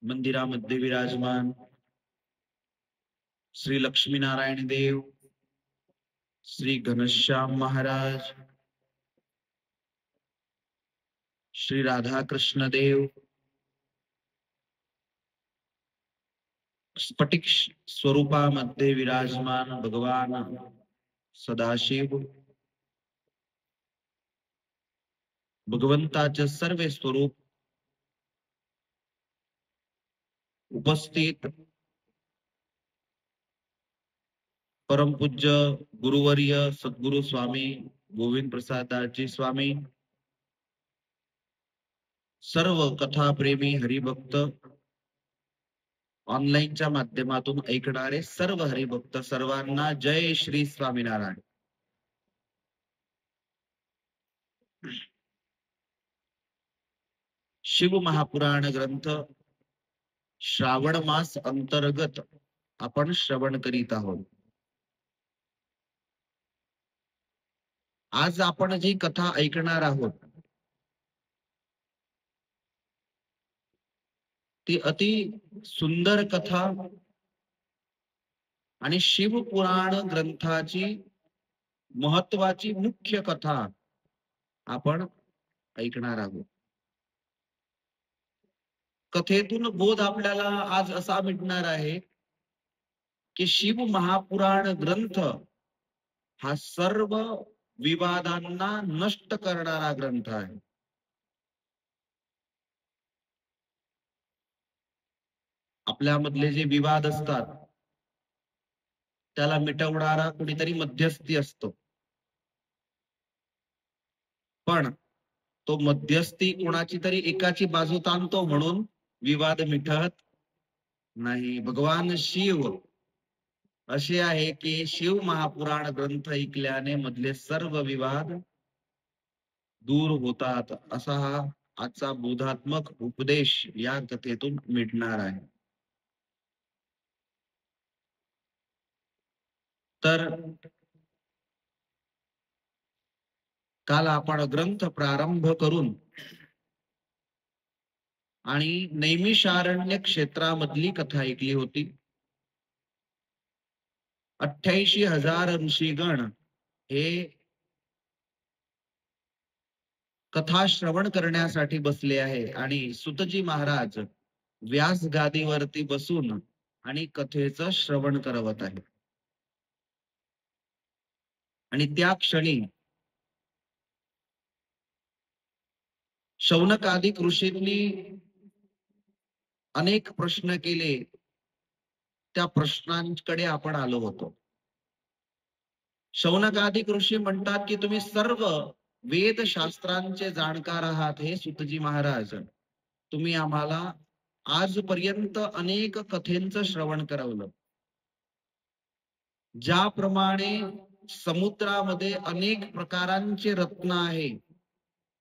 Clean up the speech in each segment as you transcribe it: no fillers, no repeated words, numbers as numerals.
मंदिरामध्ये विराजमान श्री लक्ष्मीनारायण देव, श्री घनश्याम महाराज, श्री राधाकृष्ण देव, स्फटिक स्वरूपामध्ये विराजमान भगवान सदाशिव, भगवंताचे सर्व स्वरूप उपस्थित परमपूज्य गुरुवर्य सद्गुरु स्वामी गोविंद प्रसादाजी स्वामी, सर्व कथाप्रेमी हरिभक्त, ऑनलाईनच्या माध्यमातून ऐकणारे सर्व हरिभक्त, सर्वांना जय श्री स्वामीनारायण. शिव महापुराण ग्रंथ श्रावण मास अंतर्गत आपण श्रवण करीत आहोत. आज आपण जी कथा ऐकणार आहोत ती अति सुंदर कथा आणि शिवपुराण ग्रंथाची महत्वाची मुख्य कथा आपण ऐकणार आहोत. कथेतून बोध आपल्याला आज असा मिळणार आहे की शिव महापुराण ग्रंथ हा सर्व विवादांना नष्ट करणारा ग्रंथ आहे. आपल्यामधले जे विवाद असतात त्याला मिटवणारा कुणीतरी मध्यस्थी असतो, पण तो मध्यस्थी कोणाची तरी एकाची बाजू ताणतो म्हणून विवाद मिटत नाही. भगवान शिव असे आहे की शिव महापुराण ग्रंथ ऐकल्याने मधले सर्व विवाद दूर होतात, असा हा आजचा बोधात्मक उपदेश या कथेतून मिळणार आहे. तर काल आपण ग्रंथ प्रारंभ करून आणि नैमिषारण्य क्षेत्रामधली कथा ऐकली होती. 88,000 ऋषीगण हे कथा श्रवण करण्यासाठी बसले आहे आणि सुतजी महाराज व्यास गादीवरती बसून आणि कथेचं श्रवण करवत आहे. आणि त्या क्षणी शौनकादिक ऋषींनी अनेक प्रश्न केले. त्या प्रश्नांकडे आपण आलो होतो. शौनकादिक ऋषी म्हणतात की तुम्ही सर्व वेदशास्त्रांचे जाणकार आहात हे सुतजी महाराज. तुम्ही आम्हाला आजपर्यंत अनेक कथेंचं श्रवण करवलं. ज्याप्रमाणे समुद्रामध्ये अनेक प्रकारांचे रत्न आहे,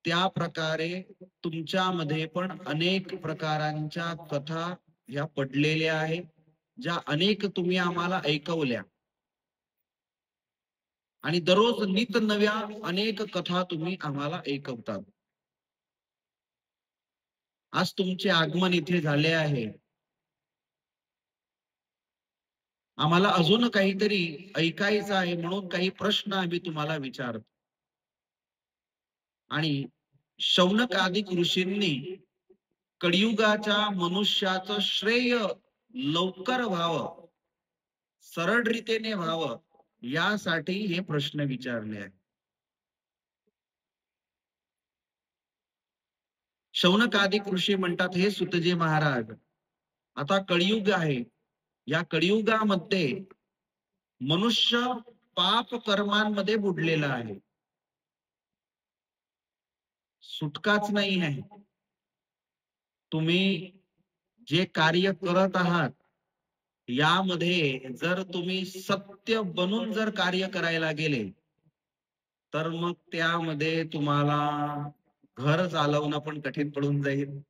त्या प्रकारे तुमच्यामध्ये पण अनेक प्रकारांच्या कथा ह्या पडलेल्या आहेत, ज्या अनेक तुम्ही आम्हाला ऐकवल्या. आणि दररोज नित नव्या अनेक कथा तुम्ही आम्हाला ऐकवतात. आज तुमचे आगमन इथे झाले आहे. आम्हाला अजून काहीतरी ऐकायचं आहे म्हणून काही प्रश्न आम्ही तुम्हाला विचारतो. आणि शौनकादिक ऋषींनी कलियुगाच्या मनुष्याचं श्रेय लवकर व्हावं, सरळ रीतीने व्हावं, यासाठी हे प्रश्न विचारले आहेत. शौनकादिक ऋषी म्हणतात हे सुतजी महाराज, आता कलियुग आहे. या कलियुगामध्ये मनुष्य पाप कर्मांमध्ये बुडलेला आहे, सुटकाच नाही आहे. तुम्ही जे कार्य करत आहात यामध्ये जर तुम्ही सत्य बनून जर कार्य करायला गेले तर मग त्यामध्ये तुम्हाला घर चालवणं पण कठीण पडून जाईल.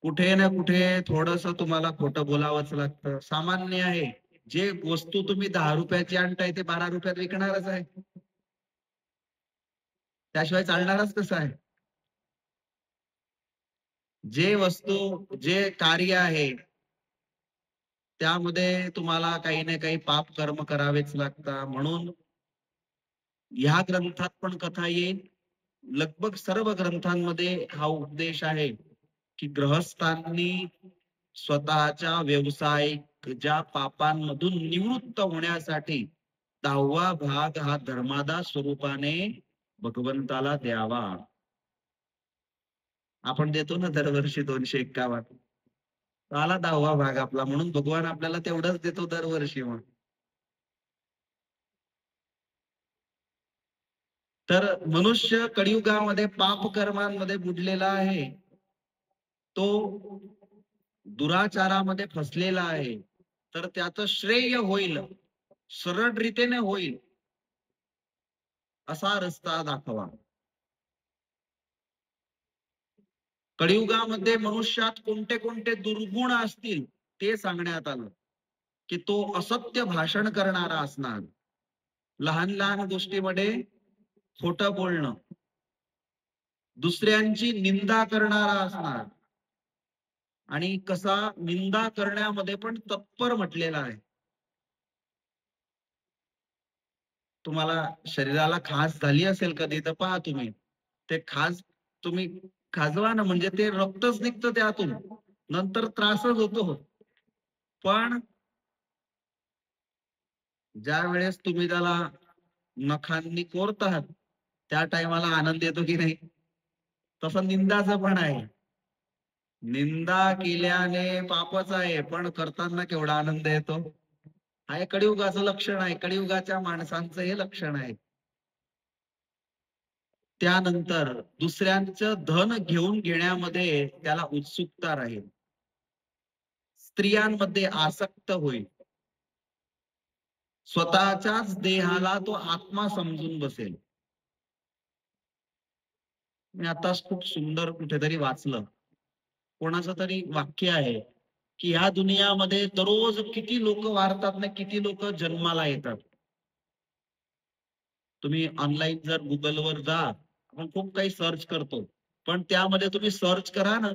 कुठे ना कुठे थोडस तुम्हाला खोटं बोलावंच लागतं. सामान्य आहे. जे वस्तू तुम्ही 10 रुपयाची आणताय ते 12 रुपयात विकणारच आहे, त्याशिवाय चालणारच कसं आहे. जे वस्तू जे कार्य आहे त्यामध्ये तुम्हाला काही ना काही पाप कर्म करावेच लागतात. म्हणून ह्या ग्रंथात पण कथा येईल. लगभग सर्व ग्रंथांमध्ये हा उपदेश आहे की गृहस्थांनी स्वतःच्या व्यवसायिक ज्या पापांमधून निवृत्त होण्यासाठी 10वा भाग हा धर्मादाय स्वरूपाने भगवंताला द्यावा. आपण देतो ना दरवर्षी 251. आला 10वा भाग आपला, म्हणून भगवान आपल्याला तेवढंच देतो दरवर्षी. मग तर मनुष्य कलियुगामध्ये पाप कर्मांमध्ये बुडलेला आहे. तो दुराचारामध्ये फसलेला आहे. तर त्याचं श्रेय होईल, सरळ रीतीने होईल असा रस्ता दाखवा. कलियुगामध्ये मनुष्यात कोणते कोणते दुर्गुण असतील ते सांगण्यात आलं की तो असत्य भाषण करणारा असणार, लहान लहान गोष्टीमध्ये खोटं बोलणं, दुसऱ्यांची निंदा करणारा असणार, आणि कसा निंदा करण्यामध्ये पण तत्पर म्हटलेला आहे. तुम्हाला शरीराला खास झाली असेल कधी तर पहा तुम्ही, ते खास तुम्ही खाजवा ना, म्हणजे ते रक्तच निघतं त्यातून, नंतर त्रासच होतो. पण ज्या वेळेस तुम्ही त्याला नखांनी कोरतात त्या टायमाला आनंद येतो की नाही? तसं निंदाचं पण आहे. निंदा केल्याने पापच आहे, पण करताना केवढा आनंद येतो. हा कलियुगाचं लक्षण आहे, कलियुगाच्या माणसांचं हे लक्षण आहे. त्यानंतर दुसऱ्यांचं धन घेऊन घेण्यामध्ये त्याला उत्सुकता राहील, स्त्रियांमध्ये आसक्त होईल, स्वतःच्याच देहाला तो आत्मा समजून बसेल. मी आताच खूप सुंदर कुठेतरी वाचलं, कोणाचं तरी वाक्य आहे की ह्या दुनियामध्ये दररोज किती लोक वारतात ना, किती लोक जन्माला येतात. तुम्ही ऑनलाईन जर गुगलवर जा, आपण खूप काही सर्च करतो, पण त्यामध्ये तुम्ही सर्च करा ना,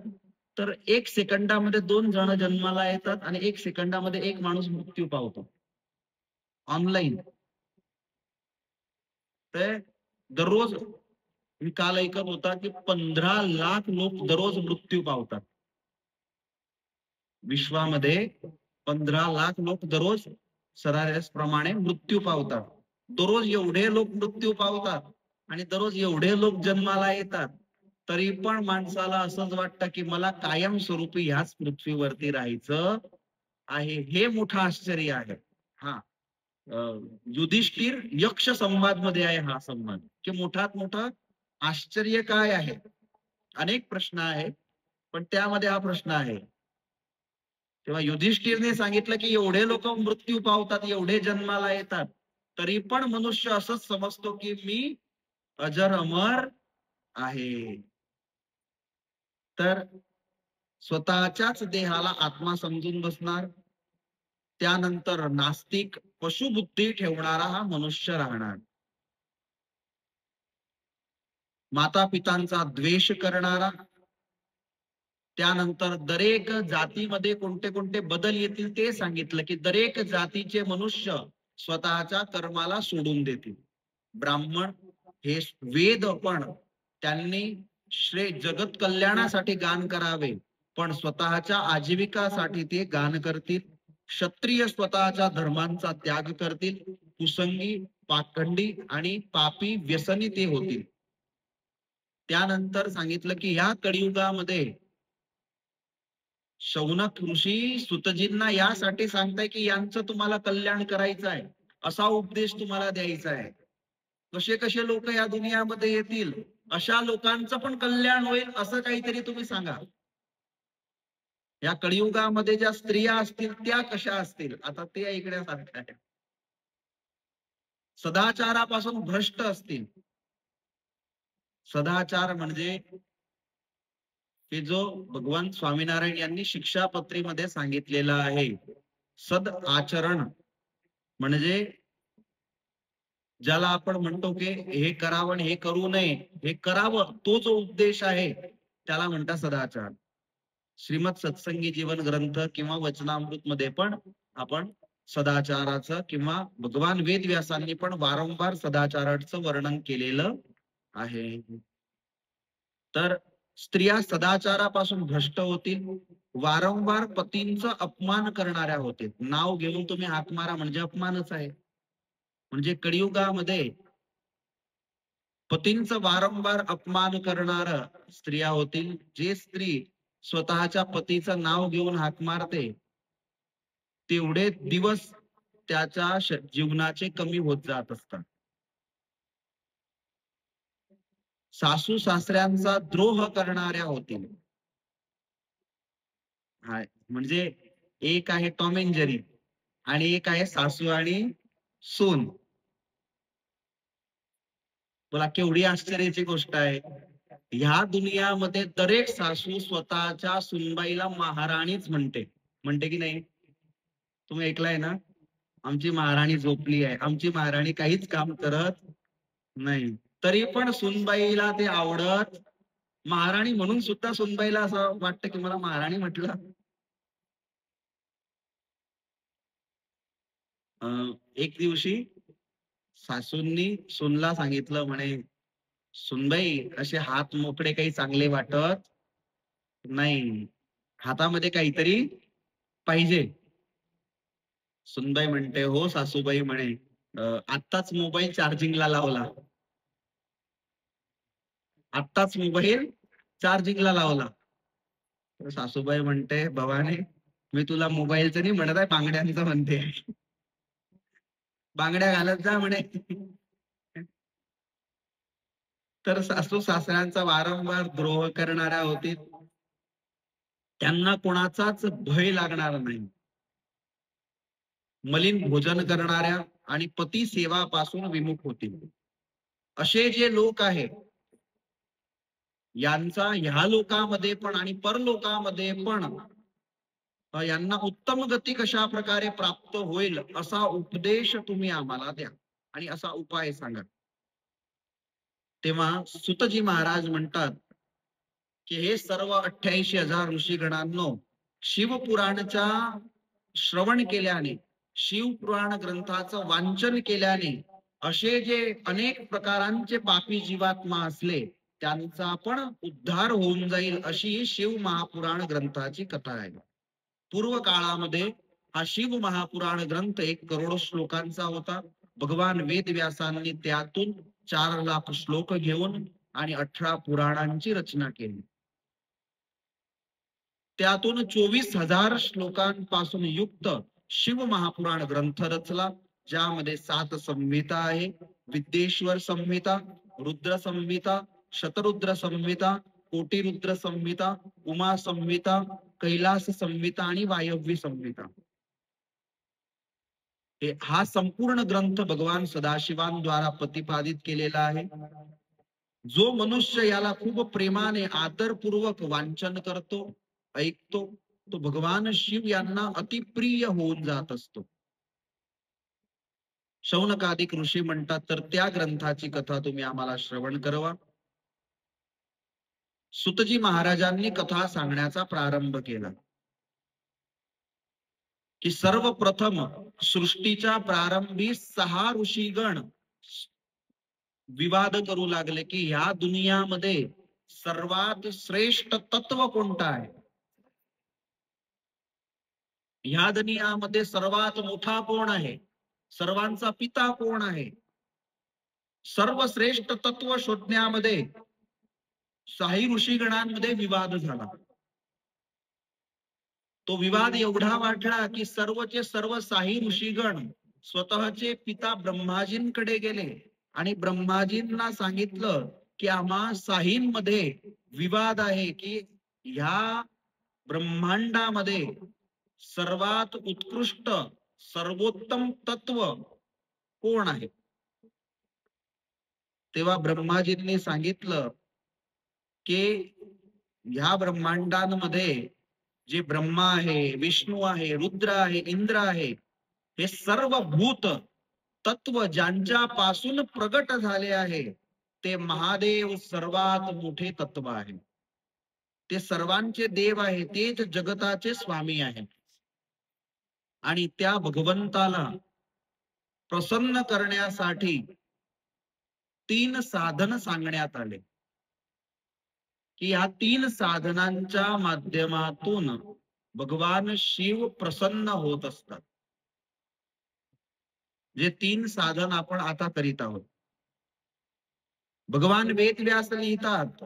तर 1 सेकंदामध्ये 2 जण जन्माला येतात आणि 1 सेकंदामध्ये एक माणूस मृत्यू पावतो ऑनलाईन. तर दररोज मी काल ऐकत होता की 15 लाख लोक दररोज मृत्यू पावतात विश्वामध्ये. 15 लाख लोक दररोज सरासरी प्रमाणे मृत्यू पावतात. दररोज एवढे लोक मृत्यू पावतात आणि दररोज एवढे लोक जन्माला येतात, तरी पण माणसाला असंच वाटतं की मला कायमस्वरूपी ह्याच पृथ्वीवरती राहायचं आहे. हे मोठं आश्चर्य आहे. हा, युधिष्ठिर यक्ष संवाद मध्ये आहे हा संवाद, की मोठात मोठा आश्चर्य काय आहे. अनेक प्रश्न आहेत, पण त्यामध्ये हा प्रश्न आहे. तेव्हा युधिष्ठिरने सांगितलं की एवढे लोक मृत्यू पावतात, एवढे जन्माला येतात, तरी पण मनुष्य असंच समजतो की मी अजर अमर आहे. तर स्वतःच्याच देहाला आत्मा समजून बसणार, त्यानंतर नास्तिक पशुबुद्धी ठेवणारा हा मनुष्य राहणार, माता पितांचा द्वेष करणारा, त्यानंतर दरेक जातीमध्ये कोणते कोणते बदल येतील ते सांगितलं की दरेक जातीचे मनुष्य स्वतःच्या कर्माला सोडून देतील. ब्राह्मण हे वेद पण त्यांनी जगत कल्याणासाठी गान करावे, पण स्वतःच्या आजीविकासाठी ते गान करतील. क्षत्रिय स्वतःच्या धर्मांचा त्याग करतील, कुसंगी, पाखंडी आणि पापी व्यसनी ते होतील. त्यानंतर सांगितलं की ह्या कलियुगामध्ये शौनक ऋषी सुतजींना यासाठी सांगताय की यांचं तुम्हाला कल्याण करायचं आहे, असा उपदेश तुम्हाला द्यायचा आहे. कसे कसे लोक या दुनियामध्ये येतील, अशा लोकांचं पण कल्याण होईल असं काहीतरी तुम्ही सांगा. या कलियुगामध्ये ज्या स्त्रिया असतील त्या कशा असतील, आता ते ऐकण्यासारखं आहे. सदाचारापासून भ्रष्ट असतील. सदाचार म्हणजे की जो भगवान स्वामीनारायण यांनी शिक्षापत्रीमध्ये सांगितलेला आहे, सद आचरण म्हणजे ज्याला आपण म्हणतो की हे करावं हे करू नये, हे करावं, तो जो उद्देश आहे त्याला म्हणतात सदाचार. श्रीमद सत्संगी जीवन ग्रंथ किंवा वचनामृत मध्ये पण आपण सदाचाराचं किंवा भगवान वेदव्यासांनी पण वारंवार सदाचाराचं वर्णन केलेलं आहे. तर स्त्रिया सदाचारापासून भ्रष्ट होतील, वारंवार पतींचा अपमान करणाऱ्या होतील. नाव घेऊन तुम्ही हाक मारा म्हणजे अपमानच आहे. म्हणजे कलियुगामध्ये पतींचा वारंवार अपमान करणार स्त्रिया होतील. जे स्त्री स्वतःच्या पतीचं नाव घेऊन हाक मारते तेवढे दिवस त्याच्या जीवनाचे कमी होत जात असतात. सासू सासऱ्यांचा द्रोह करणाऱ्या होतील. हाय म्हणजे एक आहे टॉम अँड जेरी आणि एक आहे सासू आणि सून. बोला केवढी आश्चर्याची गोष्ट आहे. ह्या दुनियामध्ये दरेक सासू स्वतःच्या सुनबाईला महाराणीच म्हणते. म्हणते की नाही? तुम्ही ऐकलाय ना? आमची महाराणी झोपली आहे, आमची महाराणी काहीच काम करत नाही. तरी पण सुनबाईला ते आवडत. महाराणी म्हणून सुद्धा सुनबाईला असं वाटतं की मला महाराणी म्हटलं. एक दिवशी सासूंनी सुनला सांगितलं म्हणे, सुनबाई असे हात मोकळे काही चांगले वाटत नाही, हातामध्ये काहीतरी पाहिजे. सुनबाई म्हणते, हो सासूबाई म्हणे, आत्ताच मोबाईल चार्जिंगला लावला, आत्ताच मोबाईल चार्जिंगला लावला. सासूबाई म्हणते, भवानी मी तुला मोबाईलचं नाही म्हणत आहे, बांगड्यांचं म्हणते. बांगड्या घालत जा म्हणे. तर सासू सासऱ्यांचा वारंवार द्रोह करणाऱ्या होती. त्यांना कोणाचाच भय लागणार नाही. मलिन भोजन करणाऱ्या आणि पती सेवापासून विमुख होतील. असे जे लोक आहेत यांचा ह्या लोकामध्ये पण आणि परलोकामध्ये पण यांना उत्तम गती कशा प्रकारे प्राप्त होईल असा उपदेश तुम्ही आम्हाला द्या आणि असा उपाय सांगा. तेव्हा सुतजी महाराज म्हणतात की हे सर्व 88,000 ऋषीगणांनो, शिवपुराणच्या श्रवण केल्याने, शिवपुराण ग्रंथाचं वाचन केल्याने असे जे अनेक प्रकारांचे पापी जीवात्मा असले त्यांचा पण उद्धार होऊन जाईल अशी शिव महापुराण ग्रंथाची कथा आहे. पूर्व काळामध्ये हा शिव महापुराण ग्रंथ 1 करोड श्लोकांचा होता. भगवान वेदव्यासांनी त्यातून 4 लाख श्लोक घेऊन आणि 18 पुराणांची रचना केली. त्यातून 24,000 श्लोकांपासून युक्त शिव महापुराण ग्रंथ रचला, ज्यामध्ये 7 संहिता आहे. विद्येश्वर संहिता, रुद्र संहिता, शतरुद्र संहिता, कोटिरुद्र संहिता, उमा संहिता, कैलास संहिता आणि वायव्य संहिता. हा संपूर्ण ग्रंथ भगवान सदाशिवांद्वारा प्रतिपादित केलेला आहे. जो मनुष्य याला खूप प्रेमाने आदरपूर्वक वाचन करतो, ऐकतो, तो भगवान शिव यांना अतिप्रिय होऊन जात असतो. शौनकादिक ऋषी म्हणतात, तर त्या ग्रंथाची कथा तुम्ही आम्हाला श्रवण करवा. सुतजी महाराजांनी कथा सांगण्याचा प्रारंभ केला की सर्वप्रथम सृष्टीच्या प्रारंभी 6 ऋषीगण विवाद करू लागले की ह्या दुनियामध्ये सर्वात श्रेष्ठ तत्व कोणतं आहे, ह्या दुनियामध्ये सर्वात मोठा कोण आहे, सर्वांचा पिता कोण आहे. सर्वश्रेष्ठ तत्व शोधण्यामध्ये 6 ऋषीगणांमध्ये विवाद झाला. तो विवाद एवढा वाढला की सर्वचे सर्व 6 ऋषीगण स्वतःचे पिता ब्रह्माजींकडे गेले आणि ब्रह्माजींना सांगितलं की आम्हा 6मध्ये विवाद आहे की ह्या ब्रह्मांडामध्ये सर्वात उत्कृष्ट सर्वोत्तम तत्व कोण आहे. तेव्हा ब्रह्माजींनी सांगितलं की ह्या ब्रह्मांडांमध्ये जे ब्रह्मा आहे, विष्णू आहे, रुद्र आहे, इंद्र आहे, हे सर्व भूत तत्व ज्यांच्यापासून प्रगट झाले आहे ते महादेव सर्वात मोठे तत्व आहे. ते सर्वांचे देव आहे, तेच जगताचे स्वामी आहे. आणि त्या भगवंताला प्रसन्न करण्यासाठी 3 साधन सांगण्यात आले, की या 3 साधनांच्या माध्यमातून भगवान शिव प्रसन्न होत असतात. जे 3 साधन आपण आता करीत आहोत. भगवान वेदव्यास लिहितात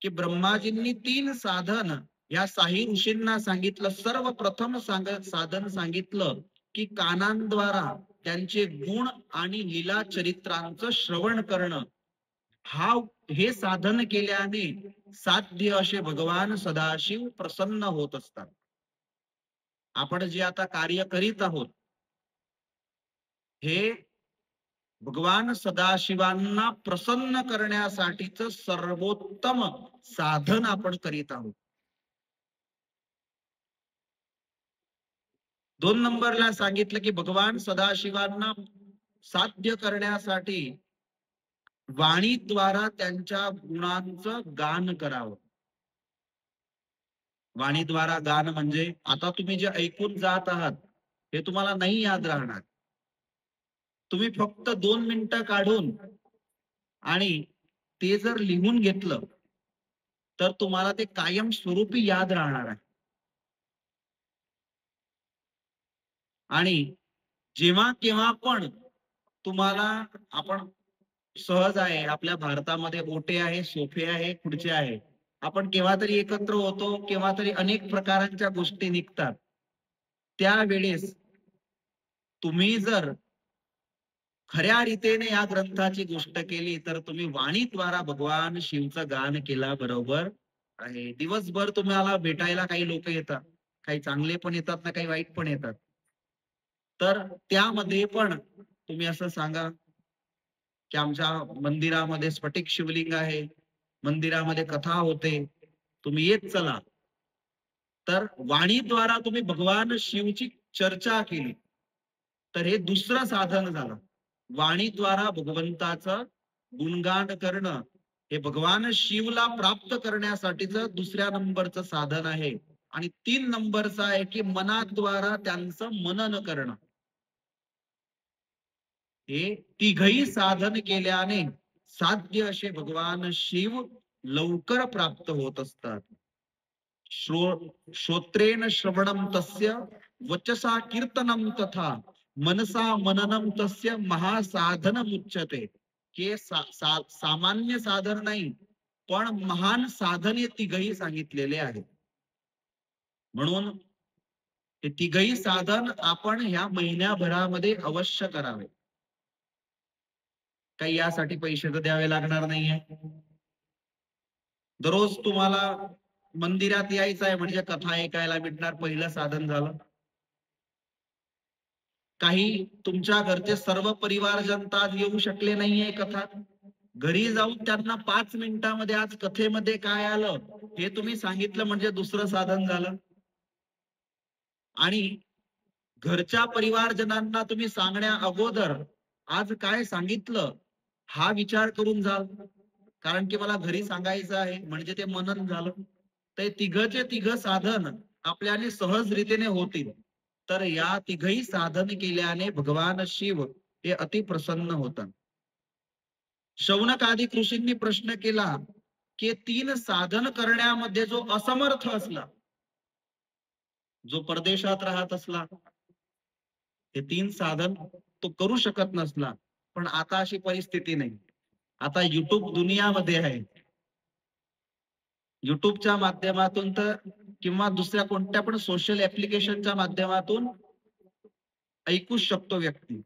की ब्रह्माजींनी 3 साधन या साही ऋषींना सांगितलं. सर्वप्रथम साधन सांगितलं की कानांद्वारा त्यांचे गुण आणि लीला चरित्रांचं श्रवण करणं. हे साधन केल्याने साध्य असे भगवान सदाशिव प्रसन्न होत असतात. आपण जे आता कार्य करीत आहोत हे भगवान सदाशिवांना प्रसन्न करण्यासाठीच सर्वोत्तम साधन आपण करीत आहोत. 2 नंबरला सांगितलं की भगवान सदाशिवांना साध्य करण्यासाठी वाणीद्वारा त्यांच्या गुणांचं गान करावं. वाणीद्वारा गान म्हणजे आता तुम्ही जे ऐकून जात आहात हे तुम्हाला नाही याद राहणार. तुम्ही फक्त 2 मिनिटं काढून आणि ते जर लिहून घेतलं तर तुम्हाला ते कायम स्वरूपी याद राहणार आहे. आणि जेव्हा केव्हा पण तुम्हाला आपण सहज आहे, आपल्या भारतामध्ये ओटे आहे, सोफे आहे, खुर्च्या आहे. आपण केव्हा तरी एकत्र होतो, केव्हा तरी अनेक प्रकारांच्या गोष्टी निघतात. त्यावेळेस तुम्ही जर खऱ्या रीतीने या ग्रंथाची गोष्ट केली तर तुम्ही वाणीद्वारा भगवान शिवचं गान केला बरोबर आहे. दिवसभर तुम्हाला भेटायला काही लोक येतात, काही चांगले पण येतात ना, काही वाईट पण येतात. तर त्यामध्ये पण तुम्ही असं सांगा की आमच्या मंदिरामध्ये स्फटिक शिवलिंग आहे, मंदिरामध्ये कथा होते, तुम्ही येत चला. तर वाणीद्वारा तुम्ही भगवान शिवची चर्चा केली तर हे दुसरं साधन झालं. वाणीद्वारा भगवंताचं गुणगान करणं हे भगवान शिवला प्राप्त करण्यासाठीच दुसऱ्या नंबरचं साधन आहे. आणि 3 नंबरचं आहे की मनाद्वारा त्यांचं मनन करणं. हे तिघही साधन केल्याने साध्य असे भगवान शिव लवकर प्राप्त होत असतात. श्रोत्रेण श्रवणम तस्य वचसा कीर्तनम तथा मनसा मननम तस्य महासाधन उच्यते. के सामान्य साधन नाही पण महान साधन हे तिघही सांगितलेले आहे. म्हणून हे तिघही साधन आपण ह्या महिन्याभरामध्ये अवश्य करावे. काही यासाठी पैसे तर द्यावे लागणार नाहीये. दररोज तुम्हाला मंदिरात यायचं आहे म्हणजे कथा ऐकायला भेटणार, पहिलं साधन झालं. काही तुमच्या घरचे सर्व परिवार जनता येऊ शकले नाहीये कथात, घरी जाऊन त्यांना 5 मिनिटांमध्ये आज कथेमध्ये काय आलं हे तुम्ही सांगितलं म्हणजे दुसरं साधन झालं. आणि घरच्या परिवारजनांना तुम्ही सांगण्या अगोदर आज काय सांगितलं हा विचार करून जाल, कारण की मला घरी सांगायचं आहे म्हणजे ते मनन झालं. ते तिघचे तिघ साधन आपल्याने सहज रीतीने होतील. तर या तिघही साधन केल्याने भगवान शिव हे अतिप्रसन्न होतात. शौनकादिक ऋषींनी प्रश्न केला की 3 साधन करण्यामध्ये जो असमर्थ असला, जो परदेशात राहत असला, हे 3 साधन तो करू शकत नसला, पण आता अशी परिस्थिती नाही. आता युट्यूब दुनियामध्ये आहे. युट्यूबच्या माध्यमातून तर किंवा दुसऱ्या कोणत्या पण सोशल ऍप्लिकेशनच्या माध्यमातून ऐकू शकतो व्यक्ती.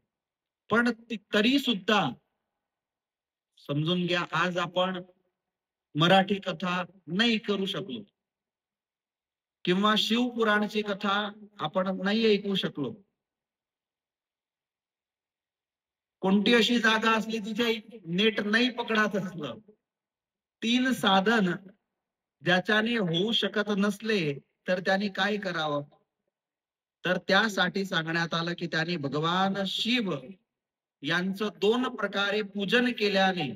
पण तरी सुद्धा समजून घ्या आज आपण मराठी कथा नाही करू शकलो किंवा शिवपुराणची कथा आपण नाही ऐकू शकलो. कोणती अशी जागा असली तिथे नेट नाही पकडत असलं, 3 साधन ज्याच्याने होऊ शकत नसले तर त्यांनी काय करावं. तर त्यासाठी सांगण्यात आलं की त्यांनी भगवान शिव यांचं 2 प्रकारे पूजन केल्याने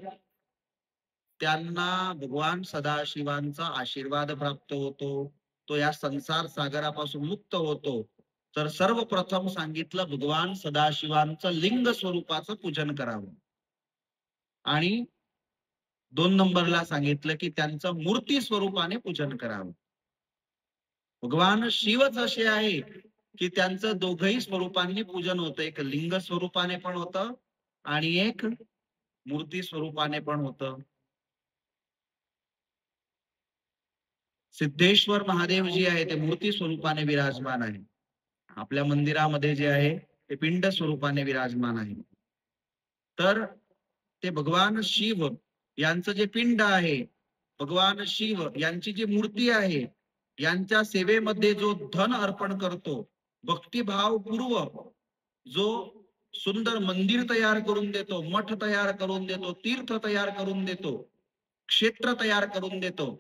त्यांना भगवान सदाशिवांचा आशीर्वाद प्राप्त होतो, तो या संसार सागरापासून मुक्त होतो. तर सर्वप्रथम सांगितलं भगवान सदाशिवांचं लिंग स्वरूपाचं पूजन करावं आणि 2 नंबरला सांगितलं की त्यांचं मूर्ती स्वरूपाने पूजन करावं. भगवान शिवच असे आहे की त्यांचं दोघही स्वरूपांनी पूजन होतं. एक लिंग स्वरूपाने पण होतं आणि एक मूर्ती स्वरूपाने पण होतं. सिद्धेश्वर महादेव जी आहे ते मूर्ती स्वरूपाने विराजमान आहे. आपल्या मंदिरामध्ये जे आहे ते पिंड स्वरूपाने विराजमान आहे. तर ते भगवान शिव यांचं जे पिंड आहे, भगवान शिव यांची जी मूर्ती आहे, यांच्या सेवेमध्ये जो धन अर्पण करतो, भक्तिभावपूर्वक जो सुंदर मंदिर तयार करून देतो, मठ तयार करून देतो, तीर्थ तयार करून देतो, क्षेत्र तयार करून देतो,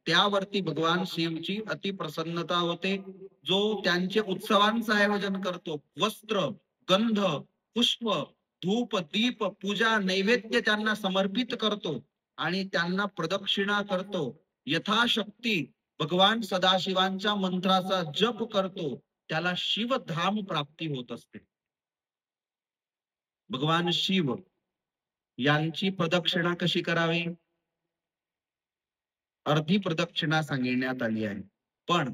त्यावरती भगवान शिवची अति प्रसन्नता होते. जो त्यांचे उत्सवांचं आयोजन करतो, वस्त्र, गंध, पुष्प, धूप, दीप, पूजा, नैवेद्य त्यांना समर्पित करतो आणि त्यांना प्रदक्षिणा करतो, यथाशक्ती भगवान सदाशिवांच्या मंत्राचा जप करतो, त्याला शिवधाम प्राप्ती होत असते. भगवान शिव यांची प्रदक्षिणा कशी करावी? अर्धी प्रदक्षिणा सांगण्यात आली आहे. पण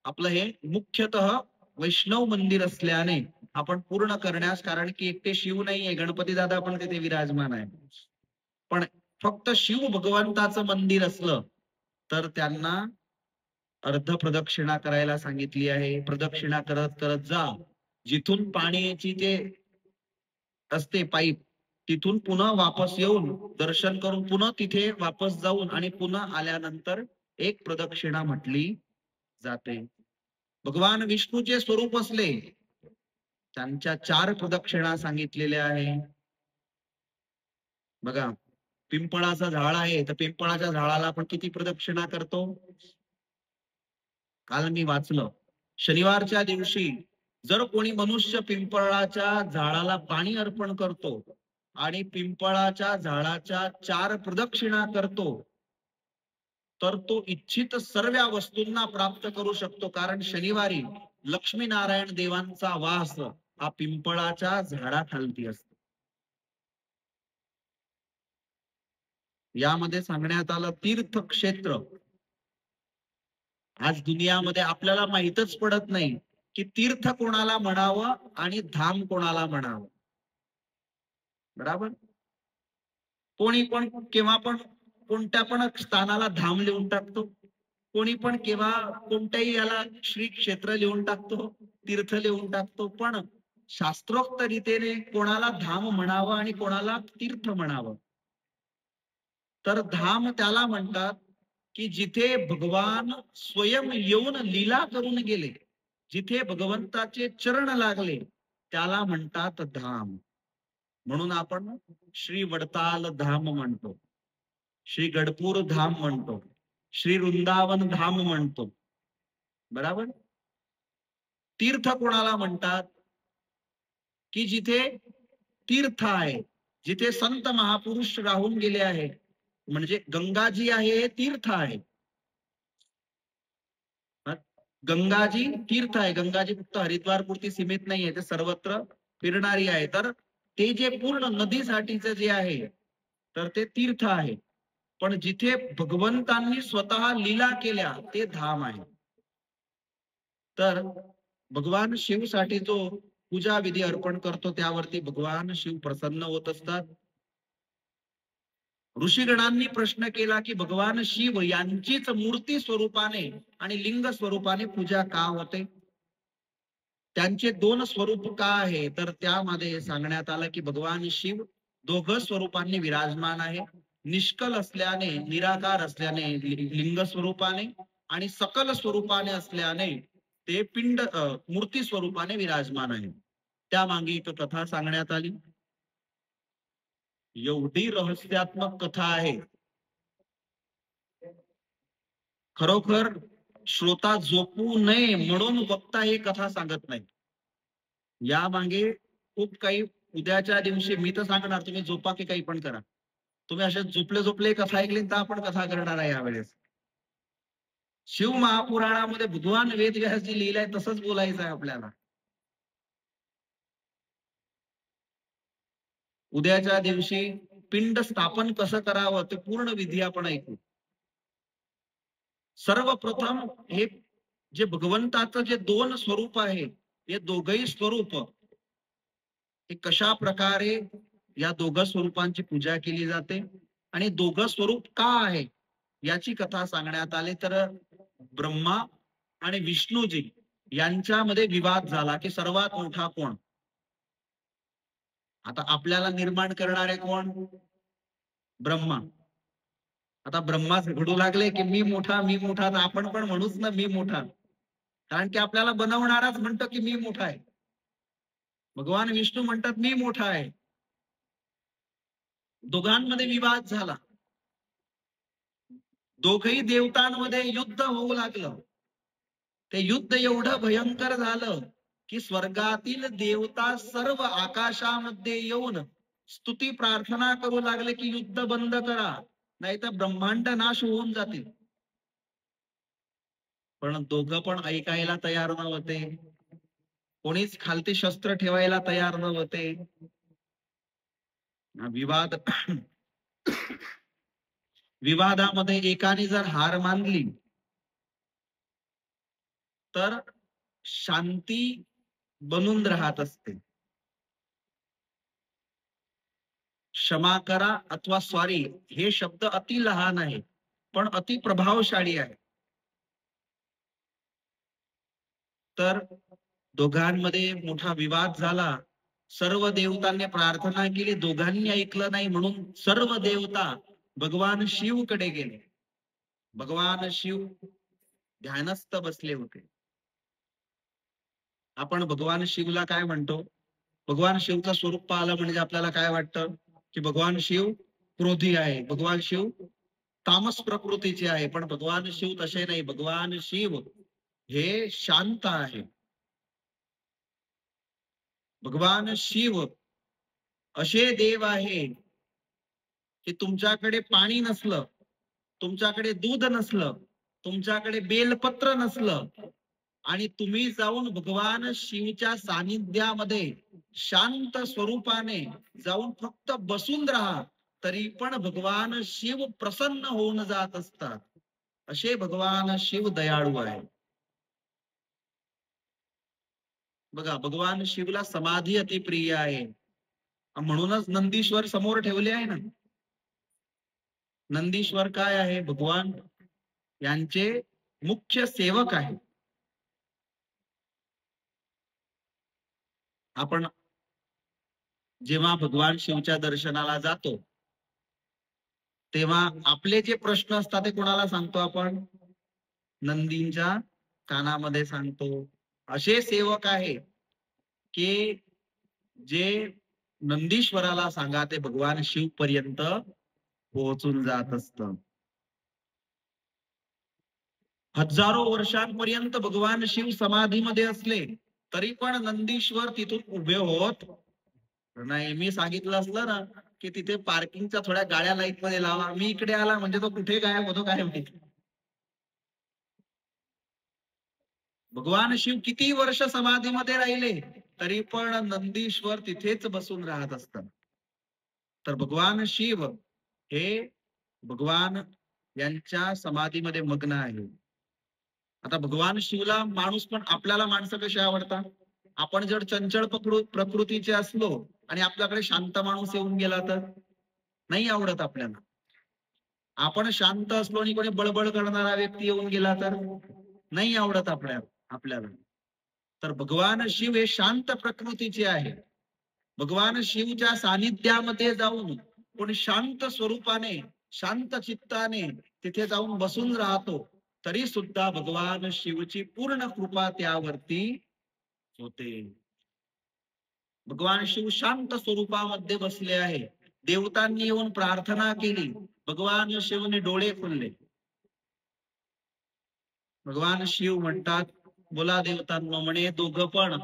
आपलं हे मुख्यतः वैष्णव मंदिर असल्याने आपण पूर्ण करण्यास, कारण की एकटे शिव नाहीये, गणपती दादा पण तिथे विराजमान आहे. पण फक्त शिव भगवंताचं मंदिर असलं तर त्यांना अर्ध प्रदक्षिणा करायला सांगितली आहे. प्रदक्षिणा करत करत जा, जिथून पाण्याची ते असते पाईप, तिथून पुन्हा वापस येऊन दर्शन करून पुन्हा तिथे वापस जाऊन आणि पुन्हा आल्यानंतर एक प्रदक्षिणा म्हटली जाते. भगवान विष्णूचे स्वरूप असले त्यांच्या 4 प्रदक्षिणा सांगितलेल्या आहे. बघा, पिंपळाचं झाड आहे तर पिंपळाच्या झाडाला आपण किती प्रदक्षिणा करतो? काल मी वाचलं, शनिवारच्या दिवशी जर कोणी मनुष्य पिंपळाच्या झाडाला पाणी अर्पण करतो आणि पिंपळाच्या झाडाच्या 4 प्रदक्षिणा करतो तर तो इच्छित सर्व वस्तूंना प्राप्त करू शकतो. कारण शनिवारी लक्ष्मीनारायण देवांचा वास हा पिंपळाच्या झाडाखालती असतो. यामध्ये सांगण्यात आलं तीर्थक्षेत्र. आज दुनियामध्ये आपल्याला माहीतच पडत नाही की तीर्थ कोणाला म्हणावं आणि धाम कोणाला म्हणावं. बराबर, कोणी पण केव्हा पण कोणत्या पण स्थानाला धाम लिहून टाकतो, कोणी पण केव्हा कोणत्याही याला श्री क्षेत्र लिहून टाकतो, तीर्थ लिहून टाकतो. पण शास्त्रोक्त रीतीने कोणाला धाम म्हणावं आणि कोणाला तीर्थ म्हणावं, तर धाम त्याला म्हणतात की जिथे भगवान स्वयं येऊन लीला करून गेले, जिथे भगवंताचे चरण लागले, त्याला म्हणतात धाम. म्हणून आपण श्री वडताल धाम म्हणतो, श्री गडपूर धाम म्हणतो, श्री वृंदावन धाम म्हणतो. बराबर. तीर्थ कोणाला म्हणतात? की जिथे तीर्थ आहे, जिथे संत महापुरुष राहून गेले आहे. म्हणजे गंगाजी आहे हे तीर्थ आहे. गंगाजी तीर्थ आहे. गंगाजी फक्त हरिद्वार पुरती सीमित नाहीये, ते सर्वत्र फिरणारी आहे. तर ते जे पूर्ण नदीसाठीच जे आहे तर ते तीर्थ आहे. पण जिथे भगवंतांनी स्वतः लीला केल्या ते धाम आहे. तर भगवान शिवसाठी जो पूजा विधी अर्पण करतो त्यावरती भगवान शिव प्रसन्न होत असतात. ऋषीगणांनी प्रश्न केला की भगवान शिव यांचीच मूर्ती स्वरूपाने आणि लिंग स्वरूपाने पूजा का होते? त्यांचे 2 स्वरूप का आहे? तर त्यामध्ये सांगण्यात आलं की भगवान शिव दोघं स्वरूपांनी विराजमान आहे. निष्कल असल्याने, निराकार असल्याने लिंग स्वरूपाने आणि सकल स्वरूपाने असल्याने ते पिंड मूर्ती स्वरूपाने विराजमान आहे. त्यामागे एक कथा सांगण्यात आली. एवढी रहस्यात्मक कथा आहे, खरोखर श्रोता झोपू नये म्हणून वक्ता ही कथा सांगत नाही. या मागे खूप काही उद्याच्या दिवशी मी तर सांगणार, तुम्ही झोपा की काही पण करा. तुम्ही असे झोपले कथा ऐकली तर आपण कथा करणार आहे यावेळेस. शिव महापुराणामध्ये भगवान वेदव्यासजी लिहिलंय तसंच बोलायचं आहे आपल्याला. उद्याच्या दिवशी पिंड स्थापन कसं करावं ते पूर्ण विधी आपण ऐकू. सर्वप्रथम हे जे भगवंताचं जे दोन स्वरूप आहे, हे दोघही स्वरूप हे कशा प्रकारे या दोघं स्वरूपांची पूजा केली जाते आणि दोघं स्वरूप का आहे याची कथा सांगण्यात आली. तर ब्रह्मा आणि विष्णूजी यांच्यामध्ये विवाद झाला की सर्वात मोठा कोण. आता आपल्याला निर्माण करणारे कोण? ब्रह्मा. आता ब्रह्माच घडू लागले की मी मोठा तर आपण पण म्हणूच ना मी मोठा, कारण की आपल्याला बनवणाराच म्हणतो की मी मोठा आहे. भगवान विष्णू म्हणतात मी मोठा आहे. दोघांमध्ये विवाद झाला. दोघही देवतांमध्ये युद्ध होऊ लागलं. ते युद्ध एवढं भयंकर झालं की स्वर्गातील देवता सर्व आकाशामध्ये येऊन स्तुती प्रार्थना करू लागले की युद्ध बंद करा, नाही तर ब्रह्मांड नाश होऊन जातील. पण दोघं पण ऐकायला तयार नव्हते. कोणीच खालती शस्त्र ठेवायला तयार नव्हते. विवाद विवादामध्ये एकाने जर हार मानली तर शांती बनून राहत असते. क्षमा करा अथवा सॉरी हे शब्द अति लहान आहे पण अति प्रभावशाली आहे. तर दोघांमध्ये मोठा विवाद झाला. सर्व देवतांनी प्रार्थना केली, दोघांनी ऐकलं नाही म्हणून सर्व देवता भगवान शिव कडे गेले. भगवान शिव ध्यानस्थ बसले होते. आपण भगवान शिवला काय म्हणतो? भगवान शिवचं स्वरूप पाहिलं म्हणजे आपल्याला काय वाटतं की भगवान शिव क्रोधी आहे, भगवान शिव तामस प्रकृतीचे आहे. पण भगवान शिव तसे नाही. भगवान शिव हे शांत आहे. भगवान शिव असे देव आहे की तुमच्याकडे पाणी नसलं, तुमच्याकडे दूध नसलं, तुमच्याकडे बेलपत्र नसलं आणि तुम्ही जाऊन भगवान शिवच्या सानिध्यामध्ये शांत स्वरूपाने जाऊन फक्त बसून राहा तरी पण भगवान शिव प्रसन्न होऊन जात असतात. असे भगवान शिव दयाळू आहे. बघा, भगवान शिवला समाधी अति प्रिय आहे म्हणूनच नंदीश्वर समोर ठेवले आहे ना. नंदीश्वर काय आहे? भगवान यांचे मुख्य सेवक आहे. आपण जेव्हा भगवान शिवच्या दर्शनाला जातो तेव्हा आपले जे प्रश्न असतात ते कोणाला सांगतो आपण? नंदींच्या कानामध्ये सांगतो. असे सेवक आहे की जे नंदीश्वराला सांगा ते भगवान शिव पर्यंत पोहोचून जात असत. हजारो वर्षांपर्यंत भगवान शिव समाधीमध्ये असले तरी पण नंदीश्वर तिथून उभे होत नाही. मी सांगितलं असलं ना की तिथे पार्किंगच्या थोड्या गाड्या लाईट मध्ये लावा, मी इकडे आला म्हणजे तो कुठे गायब होतो काय माहिती. भगवान शिव किती वर्ष समाधीमध्ये राहिले तरी पण नंदीश्वर तिथेच बसून राहत असतात. तर भगवान शिव हे भगवान यांच्या समाधीमध्ये मग्न आहे. आता भगवान शिवला माणूस पण, आपल्याला माणसं कशी आवडतात? आपण जर चंचल प्रकृतीचे असलो आणि आपल्याकडे शांत माणूस येऊन गेला तर नाही आवडत आपल्याला. आपण शांत असलो आणि कोणी बळबळ करणारा व्यक्ती येऊन गेला तर नाही आवडत आपल्याला. तर भगवान शिव हे शांत प्रकृतीचे आहे. भगवान शिवच्या सानिध्यामध्ये जाऊन कोणी शांत स्वरूपाने शांत चित्ताने तिथे जाऊन बसून राहतो तरी सुद्धा भगवान शिवची पूर्ण कृपा त्यावरती होते. भगवान शिव शांत स्वरूपामध्ये बसले आहे. देवतांनी येऊन प्रार्थना केली, भगवान शिवने डोळे खुलले. भगवान शिव म्हणतात, बोला देवतांनो, म्हणे दोघं पण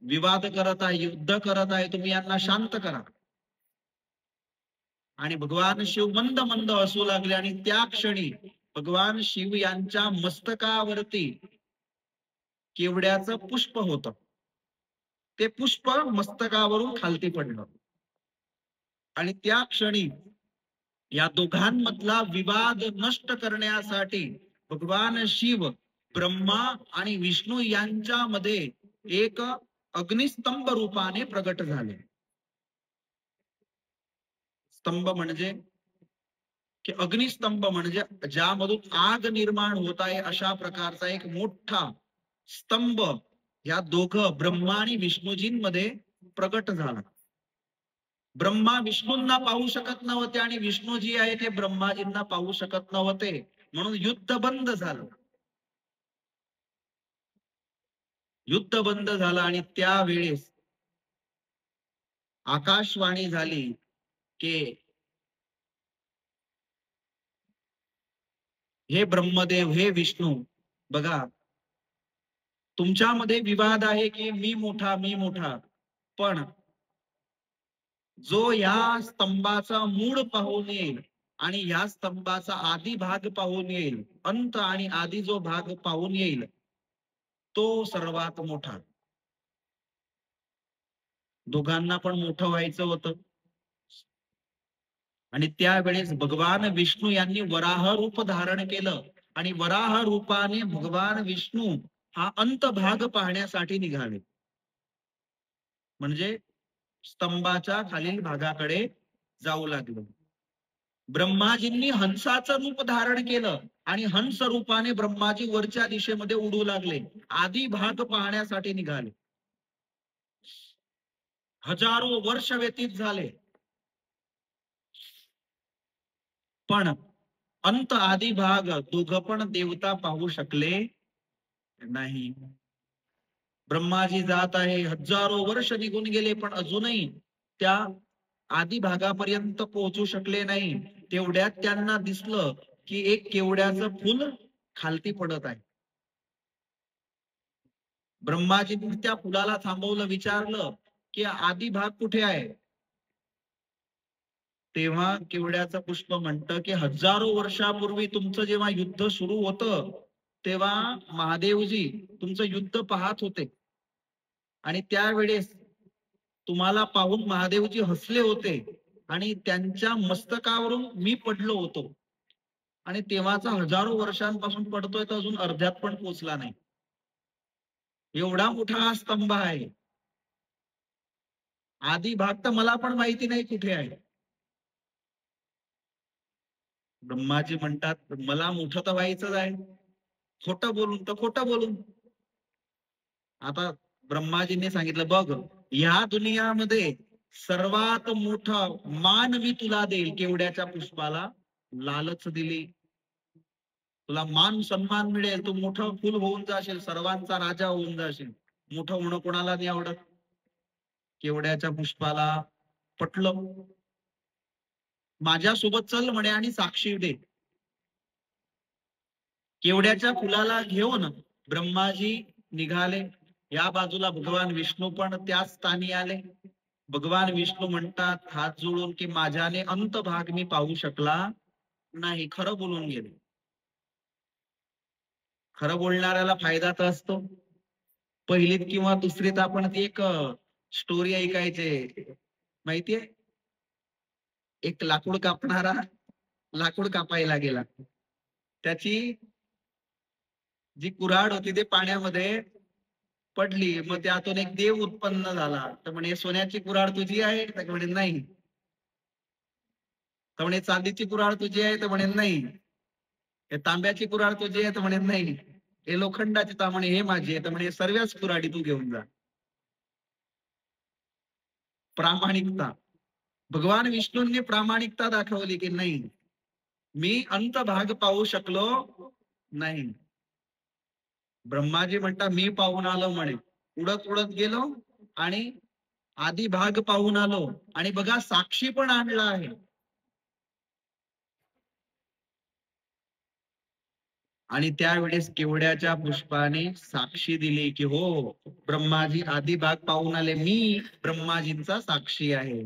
विवाद करत आहे, युद्ध करत आहे, तुम्ही यांना शांत करा. आणि भगवान शिव मंद मंद हसू लागले आणि त्या क्षणी भगवान शिव यांच्या मस्तकावरती केवड्याचं पुष्प होतं. ते पुष्प मस्तकावरून खालती पडलं आणि त्या क्षणी या दोघांमधला विवाद नष्ट करण्यासाठी भगवान शिव ब्रह्मा आणि विष्णू यांच्यामध्ये एक अग्निस्तंभ रूपाने प्रगट झाले. स्तंभ म्हणजे की अग्निस्तंभ म्हणजे ज्यामधून आग निर्माण होत आहे अशा प्रकारचा एक मोठा स्तंभ या दोघं ब्रह्मा आणि विष्णूजींमध्ये प्रगट झाला. ब्रह्मा विष्णूंना पाहू शकत नव्हते आणि विष्णूजी आहे ते ब्रह्माजींना पाहू शकत नव्हते, म्हणून युद्ध बंद झालं. युद्ध बंद झालं आणि त्यावेळेस आकाशवाणी झाली की हे ब्रह्मदेव, हे विष्णू, बघा तुमच्यामध्ये विवाद आहे की मी मोठा, मी मोठा, पण जो या स्तंभाचा मूळ पाहून येईल आणि या स्तंभाचा आदी भाग पाहून येईल, अंत आणि आदी जो भाग पाहून येईल तो सर्वात मोठा. दोघांना पण मोठं व्हायचं होतं आणि त्यावेळेस भगवान विष्णू यांनी वराह रूप धारण केलं आणि वराह रूपाने भगवान विष्णू हा अंत भाग पाहण्यासाठी निघाले. म्हणजे स्तंभाच्या खालील भागाकडे जाऊ लागले. ब्रह्माजींनी हंसाचं रूप धारण केलं आणि हंस रूपाने ब्रह्माजी वरच्या दिशेमध्ये उडू लागले, आदी भाग पाहण्यासाठी निघाले. हजारो वर्ष व्यतीत झाले पण अंत आदी भाग दोघं पण देवता पाहू शकले नाही. ब्रह्माजी जात आहे, हजारो वर्ष निघून गेले पण अजूनही त्या आदी भागापर्यंत पोहोचू शकले नाही. तेवढ्यात त्यांना दिसलं की एक केवड्याचं फुल खालती पडत आहे. ब्रह्माजींनी त्या फुलाला थांबवलं, विचारलं की आदी भाग कुठे आहे. तेव्हा केवड्याचं पुष्प म्हणतं की हजारो वर्षापूर्वी तुमचं जेव्हा युद्ध सुरू होतं तेव्हा महादेवजी तुमचं युद्ध पाहत होते आणि त्यावेळेस तुम्हाला पाहून महादेवजी हसले होते आणि त्यांच्या मस्तकावरून मी पडलो होतो आणि तेव्हाचा हजारो वर्षांपासून पडतोय तर अजून अर्ध्यात पण पोचला नाही. एवढा मोठा हा स्तंभ आहे. आधी भाग तर मला पण माहिती नाही कुठे आहे. ब्रह्माजी म्हणतात मला मोठं तर व्हायचंच आहे, खोटं बोलून तर खोटं बोलून. आता ब्रह्माजींनी सांगितलं बघ या दुनियामध्ये सर्वात मोठं मान मी तुला देईल. केवड्याच्या पुष्पाला लालच दिली, तुला मान सन्मान मिळेल, तू मोठं फुल होऊन जाशील, सर्वांचा राजा होऊन जाशील. मोठं होणं कोणाला नाही आवडत. केवड्याच्या पुष्पाला पटलं, माझ्यासोबत चल म्हणे आणि साक्षी दे. केवड्याच्या फुलाला घेऊन ब्रह्माजी निघाले. या बाजूला भगवान विष्णू पण त्याच स्थानी आले. भगवान विष्णू म्हणतात हात जोडून की माझ्याने अंत भाग मी पाहू शकला नाही. खरं बोलून गेले. खरं बोलणाऱ्याला फायदा तर असतो. पहिलीत किंवा दुसरीत आपण ती एक स्टोरी ऐकायचे माहितीये. एक लाकूड कापणारा लाकूड कापायला गेला, त्याची जी कुऱ्हाड होती ते पाण्यामध्ये पडली, मग त्यातून एक देव उत्पन्न झाला. तर म्हणे सोन्याची कुऱ्हाड तुझी आहे, तर म्हणे नाही. तर म्हणे चांदीची कुऱ्हाड तुझी आहे, तर म्हणे नाही. हे तांब्याची कुऱ्हाड तुझी आहे, तर म्हणे नाही. हे लोखंडाची, तर म्हणे हे माझी आहे. तर म्हणे सर्वच कुऱ्हाडी तू घेऊन जा. प्रामाणिकता. भगवान विष्णूंनी प्रामाणिकता दाखवली की नाही मी अंत भाग पाहू शकलो नाही. ब्रह्माजी म्हणता मी पाहून आलो म्हणे, उडत उडत गेलो आणि आधी भाग पाहून आलो आणि बघा साक्षी पण आणला आहे. आणि त्यावेळेस केवड्याच्या पुष्पाने साक्षी दिली की हो, ब्रह्माजी आधी भाग पाहून आले, मी ब्रह्माजींचा साक्षी आहे.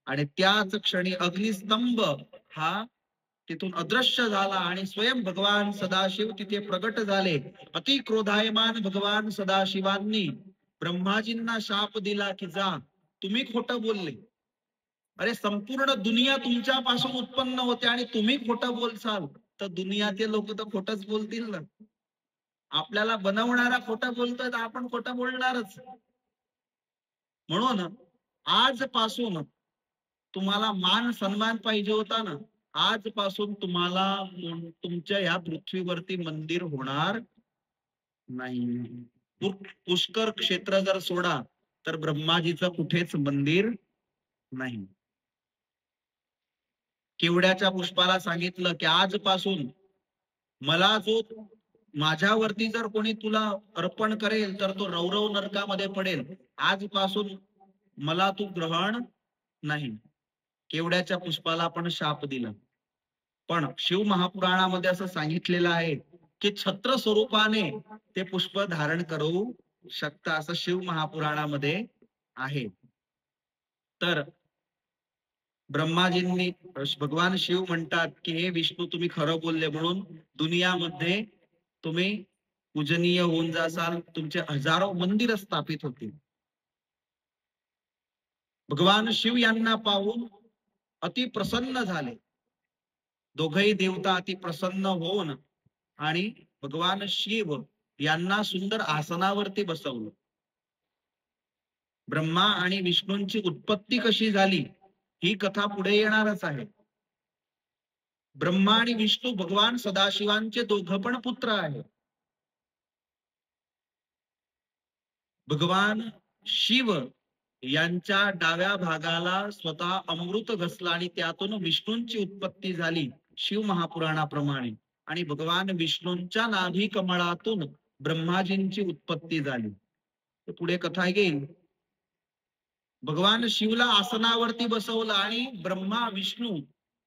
आणि त्याच क्षणी अग्निस्तंभ हा तिथून अदृश्य झाला आणि स्वयं भगवान सदाशिव तिथे प्रगट झाले. अति क्रोधायमान भगवान सदाशिवांनी ब्रह्माजींना शाप दिला की जा, तुम्ही खोटं बोलले. अरे संपूर्ण दुनिया तुमच्यापासून उत्पन्न होते आणि तुम्ही खोटं बोलसाल तर दुनियाचे लोक तर खोटच बोलतील ना. आपल्याला बनवणारा खोटं बोलतोय तर आपण खोटं बोलणारच. म्हणून आजपासून तुम्हाला मान सन्मान पाहिजे होता ना, आजपासून तुम्हाला तुमच्या या पृथ्वीवरती मंदिर होणार नाही. पुष्कर क्षेत्र जर सोडा तर ब्रह्माजीचं कुठेच मंदिर नाही. केवड्याच्या पुष्पाला सांगितलं की आजपासून मला जो माझ्यावरती जर कोणी तुला अर्पण करेल तर तो रौरव नरकामध्ये पडेल. आजपासून मला तू ग्रहण नाही. केवड्याच्या पुष्पाला आपण शाप दिला. पण शिव महापुराणामध्ये असं सांगितलेलं आहे की छत्र स्वरूपाने ते पुष्प धारण करू शकता, असं शिव महापुराणामध्ये आहे. तर ब्रह्माजींनी भगवान शिव म्हणतात की हे विष्णू, तुम्ही खरं बोलले म्हणून दुनियामध्ये तुम्ही पूजनीय होऊन जासाल, तुमचे हजारो मंदिर स्थापित होतील. भगवान शिव यांना पाहून अति प्रसन्न झाले. दोघही देवता अति प्रसन्न होऊन आणि भगवान शिव यांना सुंदर आसनावरती बसवलं. ब्रह्मा आणि विष्णूंची उत्पत्ती कशी झाली ही कथा पुढे येणारच आहे. ब्रह्मा आणि विष्णू भगवान सदाशिवांचे दोघं पण पुत्र आहेत. भगवान शिव यांच्या डाव्या भागाला स्वतः अमृत घसला आणि त्यातून विष्णूंची उत्पत्ती झाली शिव महापुराणाप्रमाणे. आणि भगवान विष्णूंच्या नाभी कमळातून ब्रह्माजींची उत्पत्ती झाली. पुढे कथा येईल. भगवान शिवला आसनावरती बसवलं आणि ब्रह्मा विष्णू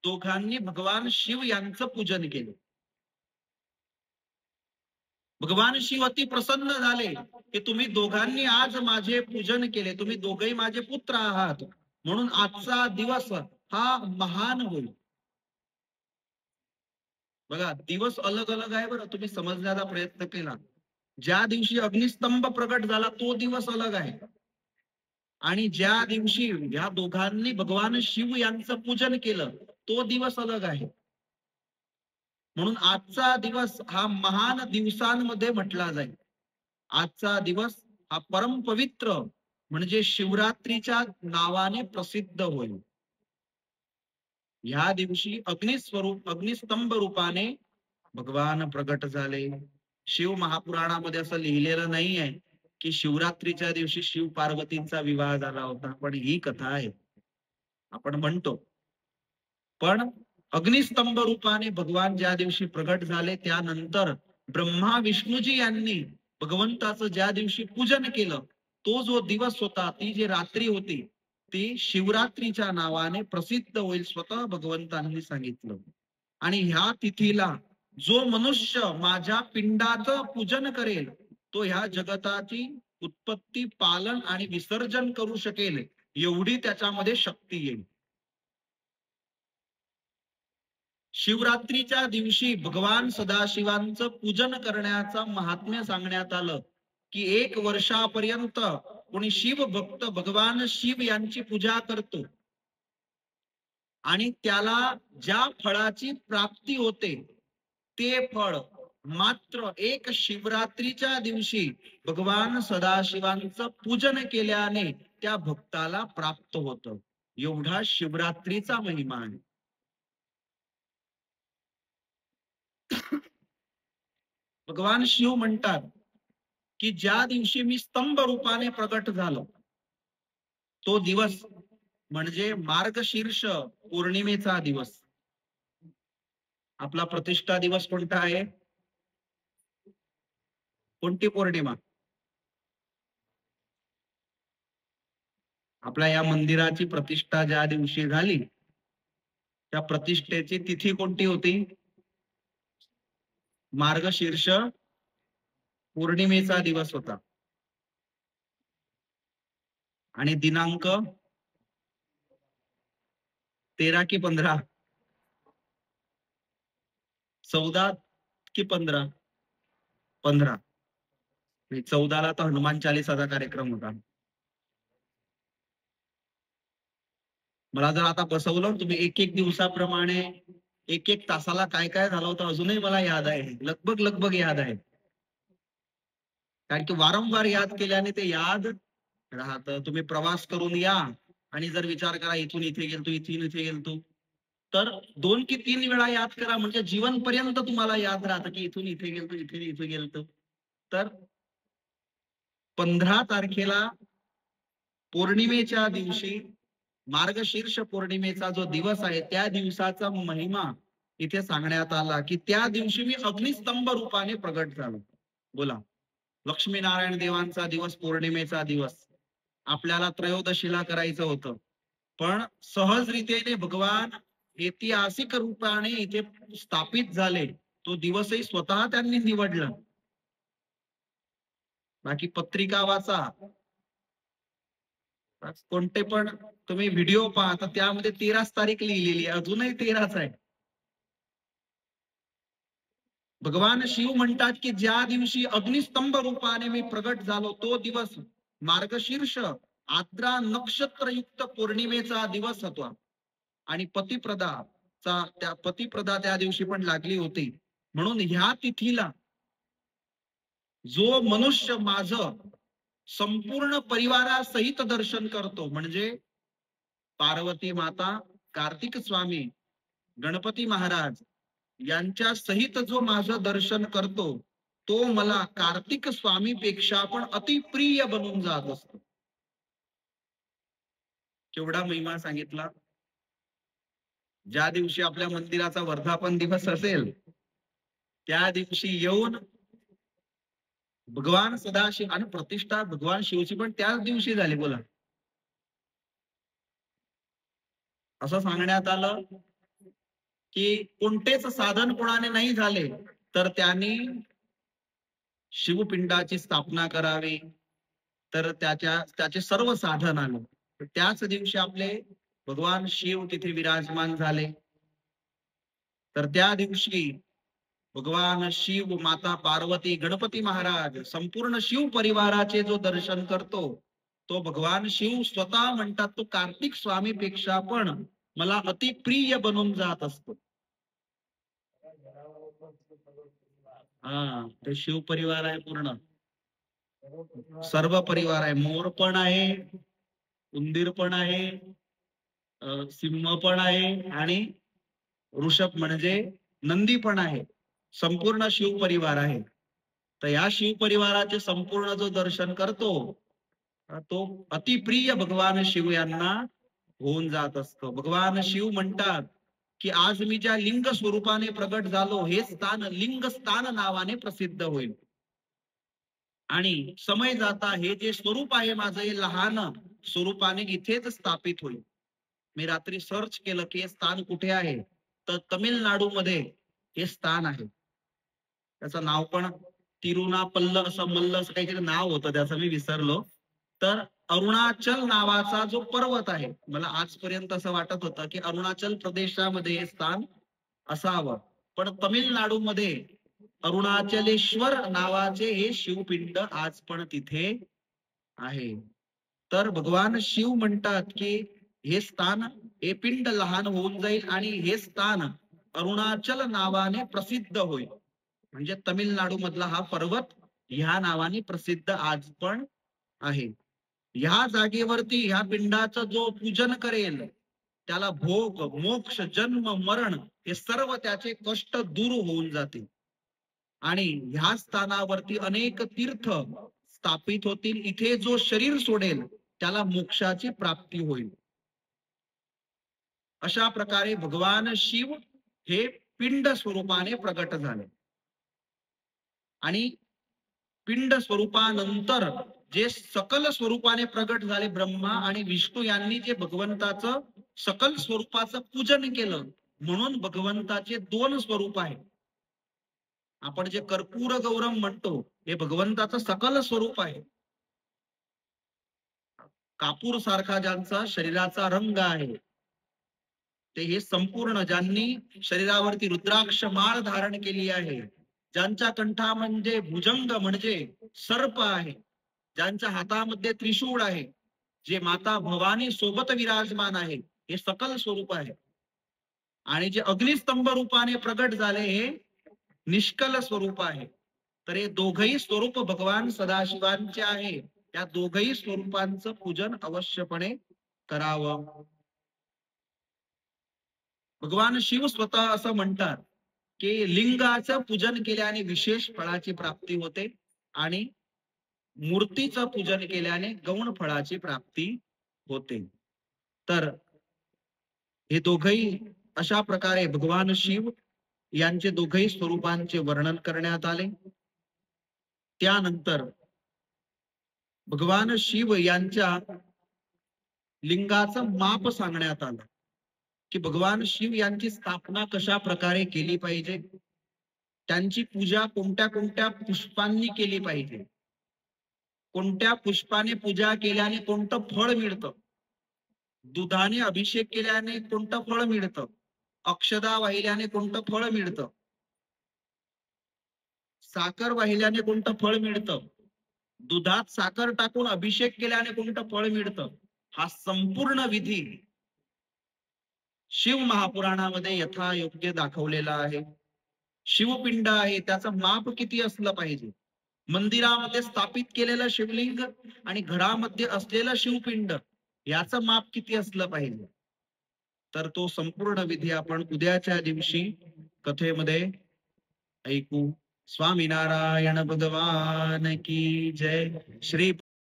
दोघांनी भगवान शिव यांचं पूजन केलं. भगवान शिव अति प्रसन्न झाले की तुम्ही दोघांनी आज माझे पूजन केले, तुम्ही दोघेही माझे पुत्र आहात, म्हणून आजचा दिवस हा महान होईल. बघा, दिवस अलग अलग आहे बरं, तुम्ही समजण्याचा प्रयत्न केला. ज्या दिवशी अग्निस्तंभ प्रगट झाला तो दिवस अलग आहे आणि ज्या दिवशी या दोघांनी भगवान शिव यांचं पूजन केलं तो दिवस अलग आहे. म्हणून आजचा दिवस हा महान दिवसांमध्ये म्हटला जाईल. आजचा दिवस हा परम पवित्र म्हणजे शिवरात्रीच्या नावाने प्रसिद्ध होईल. या दिवशी अग्निस्तंभ रूपाने भगवान प्रगट झाले. शिव महापुराणामध्ये असं लिहिलेलं नाही आहे की शिवरात्रीच्या दिवशी शिव पार्वतींचा विवाह झाला होता, पण ही कथा आहे, आपण म्हणतो. पण अग्निस्तंभ रूपाने भगवान ज्या दिवशी प्रगट झाले त्यानंतर ब्रह्मा विष्णूजी यांनी भगवंताचं ज्या दिवशी पूजन केलं तो जो दिवस होता, ती जी रात्री होती ती शिवरात्रीच्या नावाने प्रसिद्ध होईल, स्वतः भगवंतांनी सांगितलं. आणि ह्या तिथीला जो मनुष्य माझ्या पिंडाचं पूजन करेल तो ह्या जगताची उत्पत्ती, पालन आणि विसर्जन करू शकेल, एवढी त्याच्यामध्ये शक्ती येईल. शिवरात्रीच्या दिवशी भगवान सदाशिवांचं पूजन करण्याचं महात्म्य सांगण्यात आलं की 1 वर्षापर्यंत कोणी शिव भक्त भगवान शिव यांची पूजा करतो आणि त्याला ज्या फळाची प्राप्ती होते ते फळ मात्र 1 शिवरात्रीच्या दिवशी भगवान सदाशिवांचं पूजन केल्याने त्या भक्ताला प्राप्त होतं. एवढा शिवरात्रीचा महिमा आहे. भगवान शिव म्हणतात की ज्या दिवशी मी स्तंभ रूपाने प्रगट झालो तो दिवस म्हणजे मार्गशीर्ष पौर्णिमेचा दिवस. आपला प्रतिष्ठा दिवस कोणता आहे? कोणती पौर्णिमा? आपल्या या मंदिराची प्रतिष्ठा ज्या दिवशी झाली त्या प्रतिष्ठेची तिथी कोणती होती? मार्गशीर्ष पौर्णिमेचा दिवस होता आणि दिनांक 13 की 15, 14 की 15, 15. 14ला तर हनुमान चालीसाचा कार्यक्रम होता. मला जर आता बसवलं तुम्ही एक एक दिवसाप्रमाणे एक एक तासाला काय काय झालं होतं अजूनही मला याद आहे, लगभग लगभग याद आहे. कारण की वारंवार याद केल्याने ते याद राहतं. तुम्ही प्रवास करून या आणि जर विचार करा इथून इथे गेलतो, इथून इथे गेलतो, तर 2 की 3 वेळा याद करा म्हणजे जीवनपर्यंत तुम्हाला याद राहतं की इथून इथे गेलतो, इथे इथे गेलतो. तर 15 तारखेला पौर्णिमेच्या दिवशी मार्गशीर्ष पौर्णिमेचा जो दिवस आहे त्या दिवसाचा महिमा इथे सांगण्यात आला की त्या दिवशी मी अग्निस्तंभ रूपाने प्रगट झालो. बोला, लक्ष्मीनारायण देवांचा दिवस, पौर्णिमेचा दिवस आपल्याला त्रयोदशीला करायचं होतं, पण सहजरीतीने भगवान ऐतिहासिक रूपाने इथे स्थापित झाले. तो दिवसही स्वतः त्यांनी निवडला. बाकी पत्रिका वाचा, कोणते पण तुम्ही व्हिडिओ पहा तर त्यामध्ये 13 तारीख लिहिलेली आहे, अजूनही 13च आहे. भगवान शिव म्हणतात की ज्या दिवशी अग्निस्तंभ रूपाने मी प्रगट झालो तो दिवस मार्गशीर्ष आद्रा नक्षत्रयुक्त पौर्णिमेचा दिवस होता आणि पतिप्रदा त्या दिवशी पण लागली होती. म्हणून ह्या तिथीला जो मनुष्य माझं संपूर्ण परिवारासहित दर्शन करतो, म्हणजे पार्वती माता, कार्तिक स्वामी, गणपती महाराज यांच्या सहित जो माझं दर्शन करतो तो मला कार्तिक स्वामी पेक्षा पण अतिप्रिय बनून जात असतो. केवढा महिमा सांगितला. ज्या दिवशी आपल्या मंदिराचा वर्धापन दिवस असेल त्या दिवशी येऊन भगवान सदाशिव आणि प्रतिष्ठा भगवान शिवची पण त्याच दिवशी झाली. बोला, असं सांगण्यात आलं की कोणतेच साधन कोणाने नाही झाले तर त्यांनी शिवपिंडाची स्थापना करावी, तर त्याचे सर्व साधन आले. त्याच दिवशी आपले भगवान शिव तिथे विराजमान झाले. तर त्या दिवशी भगवान शिव, माता पार्वती, गणपती महाराज, संपूर्ण शिव परिवाराचे जो दर्शन करतो तो भगवान शिव स्वतः म्हणतात तो कार्तिक स्वामी पेक्षा पण मला अतिप्रिय बनून जात असतो. हा, ते शिव परिवार आहे, पूर्ण सर्व परिवार आहे. मोर पण आहे, उंदीर पण आहे, सिंह पण आहे आणि ऋषभ म्हणजे नंदी पण आहे. संपूर्ण शिव परिवार आहे. तर या शिव परिवाराचे संपूर्ण जो दर्शन करतो तो अतिप्रिय भगवान शिव यांना होऊन जात असतो. भगवान शिव म्हणतात की आज मी ज्या लिंग स्वरूपाने प्रगट झालो हे स्थान लिंग स्थान नावाने प्रसिद्ध होईल आणि समय जाता हे जे स्वरूप आहे माझं हे लहान स्वरूपाने इथेच स्थापित होईल. मी रात्री सर्च केलं की हे स्थान कुठे आहे, तर तमिळनाडूमध्ये हे स्थान आहे. त्याचं नाव पण तिरुनापल्ल असं मल्ल असं काहीतरी नाव होतं त्याचं, मी विसरलो. तर अरुणाचल नावाचा जो पर्वत आहे, मला आजपर्यंत असं वाटत होतं की अरुणाचल प्रदेशामध्ये हे स्थान असावं, पण तमिळनाडूमध्ये अरुणाचलेश्वर नावाचे हे शिवपिंड आज पण तिथे आहे. तर भगवान शिव म्हणतात की हे स्थान, हे पिंड लहान होऊन जाईल आणि हे स्थान अरुणाचल नावाने प्रसिद्ध होईल. म्हणजे तमिळनाडू मधला हा पर्वत ह्या नावाने प्रसिद्ध आज पण आहे. ह्या जागेवरती ह्या पिंडाचं जो पूजन करेल त्याला भोग, मोक्ष, जन्म, मरण हे सर्व त्याचे कष्ट दूर होऊन जातील आणि ह्या स्थानावरती अनेक तीर्थ स्थापित होतील. इथे जो शरीर सोडेल त्याला मोक्षाची प्राप्ती होईल. अशा प्रकारे भगवान शिव हे पिंड स्वरूपाने प्रगट झाले आणि पिंड स्वरूपानंतर जे सकल स्वरूपाने प्रगट झाले ब्रह्मा आणि विष्णू यांनी जे भगवंताचं सकल स्वरूपाचं पूजन केलं, म्हणून भगवंताचे 2 स्वरूप आहेत. आपण जे कर्पूर गौरम म्हणतो हे भगवंताचं सकल स्वरूप आहे. कापूर सारखा ज्यांचा शरीराचा रंग आहे ते हे संपूर्ण, ज्यांनी शरीरावरती रुद्राक्ष माळ धारण केली आहे, ज्यांच्या कंठामध्ये भुजंग म्हणजे सर्प आहे, ज्यांच्या हातामध्ये त्रिशूळ आहे, जे माता भवानी सोबत विराजमान आहे, हे सकल स्वरूप आहे. आणि जे अग्निस्तंभ रूपाने प्रगट झाले हे निष्कल स्वरूप आहे. तर हे दोघही स्वरूप भगवान सदाशिवांचे आहे. त्या दोघही स्वरूपांचं पूजन अवश्यपणे करावं. भगवान शिव स्वतः असं म्हणतात की लिंगाचं पूजन केल्याने विशेष फळाची प्राप्ती होते आणि मूर्तीचं पूजन केल्याने गौण फळाची प्राप्ती होते. तर हे दोघही अशा प्रकारे भगवान शिव यांचे दोघही स्वरूपांचे वर्णन करण्यात आले. त्यानंतर भगवान शिव यांच्या लिंगाचं माप सांगण्यात आलं की भगवान शिव यांची स्थापना कशा प्रकारे केली पाहिजे, त्यांची पूजा कोणत्या कोणत्या पुष्पांनी केली पाहिजे, कोणत्या पुष्पाने पूजा केल्याने कोणतं फळ मिळतं, दुधाने अभिषेक केल्याने कोणतं फळ मिळतं, अक्षदा वाहिल्याने कोणतं फळ मिळतं, साखर वाहिल्याने कोणतं फळ मिळतं, दुधात साखर टाकून अभिषेक केल्याने कोणतं फळ मिळतं, हा संपूर्ण विधी शिव महापुराणामध्ये यथायोग्य दाखवलेला आहे. शिवपिंड आहे त्याचं माप किती असलं पाहिजे, मंदिरामध्ये स्थापित केलेलं शिवलिंग आणि घरामध्ये असलेलं शिवपिंड याचं माप किती असलं पाहिजे, तर तो संपूर्ण विधी आपण उद्याच्या दिवशी कथेमध्ये ऐकू. स्वामीनारायण भगवान की जय. श्री